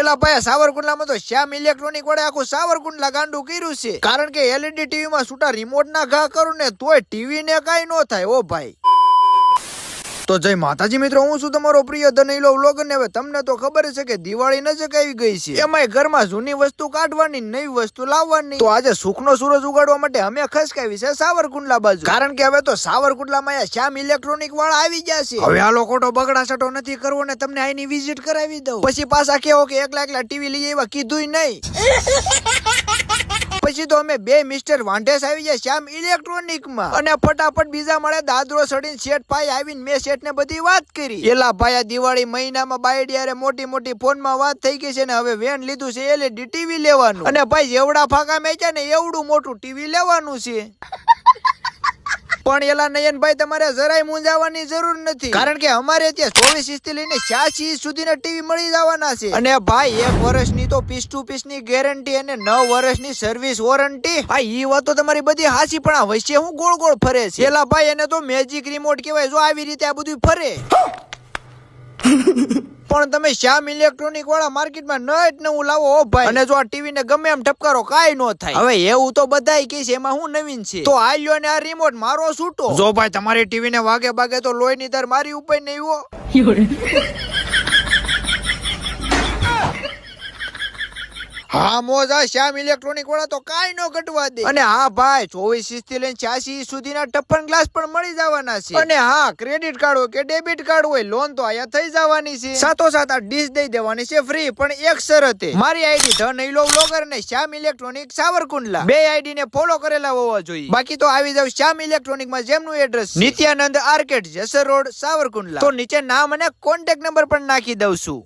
એલા ભાઈ સાવરકુંડલામાં તો શ્યામ ઇલેક્ટ્રોનિક વડે આખું સાવરકુંડલા ગાંડું કર્યું છે, કારણ કે એલઈડી ટીવી માં છૂટા રિમોટ ના ઘા કરું ને તોય ટીવી ને કઈ નો થાય ઓ ભાઈ। તો જય માતાજી મિત્રો, હું છું તમારો પ્રિય ધનૈલો વ્લોગર ને હવે તમને તો ખબર છે કે દિવાળી નજીક આવી ગઈ છે, એમાંય ઘરમાં જૂની વસ્તુ કાઢવાની, નવી વસ્તુ લાવવાની। તો આજે સુખનો સૂરજ ઉગાડવા માટે અમે ખસકાવી છે સાવરકુંડલા બાજુ, કારણ કે હવે તો સાવરકુંડલામાં શ્યામ ઇલેક્ટ્રોનિક વાળા આવી ગયા છે। હવે આ લોકોનો બગડાસટો નથી કરવો ને તમને આની વિઝિટ કરાવી દઉં, પછી પાછા કેવો કે એકલા ટીવી લઈ આવ્યા કીધું નહીં। પછી તો અમે બે મિસ્ટર વાંઢેસ આવી જાય શ્યામ ઇલેક્ટ્રોનિક માં, અને ફટાફટ બીજા મળે દાદરો સડીને શેઠ ભાઈ આવીને મેં શેઠ ને બધી વાત કરી। એલા ભાઈ દિવાળી મહિનામાં બાયડિયારે મોટી મોટી ફોન માં વાત થઈ ગઈ છે ને હવે વેન લીધું છે એલઈડી ટીવી લેવાનું, અને ભાઈ જેવડા ફાકા મેચ્યા ને એવડું મોટું ટીવી લેવાનું છે। પણ એલા નયનભાઈ તમારે જરાય મૂંઝાવાની જરૂર નથી, કારણ કે અમારે ત્યાં 24 ઇંચ થી લઈને 86 ઇંચ સુધીના ટીવી મળી જવાના છે, અને ભાઈ 1 વર્ષની તો પીસ ટુ પીસ ની ગેરંટી અને 9 વર્ષની સર્વિસ વોરંટી। હા ઈ વાત તો તમારી બધી હાચી, પણ આ વચ્ચે હું ગોળ ગોળ ફરે છે એલા ભાઈ, એને તો મેજિક રિમોટ કહેવાય, જો આવી રીતે આ બધું ફરે। પણ તમે શ્યામ ઇલેક્ટ્રોનિક વાળા માર્કેટમાં નવું લાવો હો ભાઈ, અને જો આ ટીવી ને ગમે એમ ઠપકારો કાઈ નો થાય। હવે એવું તો બધાય કહે છે, એમાં હું નવીન છે? તો આ લ્યો ને આ રિમોટ મારો છૂટો, જો ભાઈ તમારી ટીવી ને વાગે બાગે તો લોહી ની ધાર મારી ઉપર નહીં હો। હા મોજા શ્યામ ઇલેક્ટ્રોનિક વાળા તો કાઈ નો ઘટવા દે, અને હા ભાઈ 24 ઇંચ થી લઈને 86 ઇંચ સુધીના ટફન ગ્લાસ પણ મળી જવાના છે, અને હા ક્રેડિટ કાર્ડ હોય કે ડેબિટ કાર્ડ હોય લોન તો આયા થઈ જવાની છે, સાથોસાથ આ ડીશ દઈ દેવાની છે ફ્રી, પણ એક શરતે મારી આઈડી ધનૈલો વ્લોગર ને શ્યામ ઇલેક્ટ્રોનિક સાવરકુંડલા બે આઈડી ને ફોલો કરેલા હોવા જોઈએ, બાકી તો આવી જાવ શ્યામ ઇલેક્ટ્રોનિક માં, જેમનું address Nityanand arcade Jesar road Savarkundla. તો નીચે નામ અને કોન્ટેક્ટ નંબર પણ નાખી દઉં છું।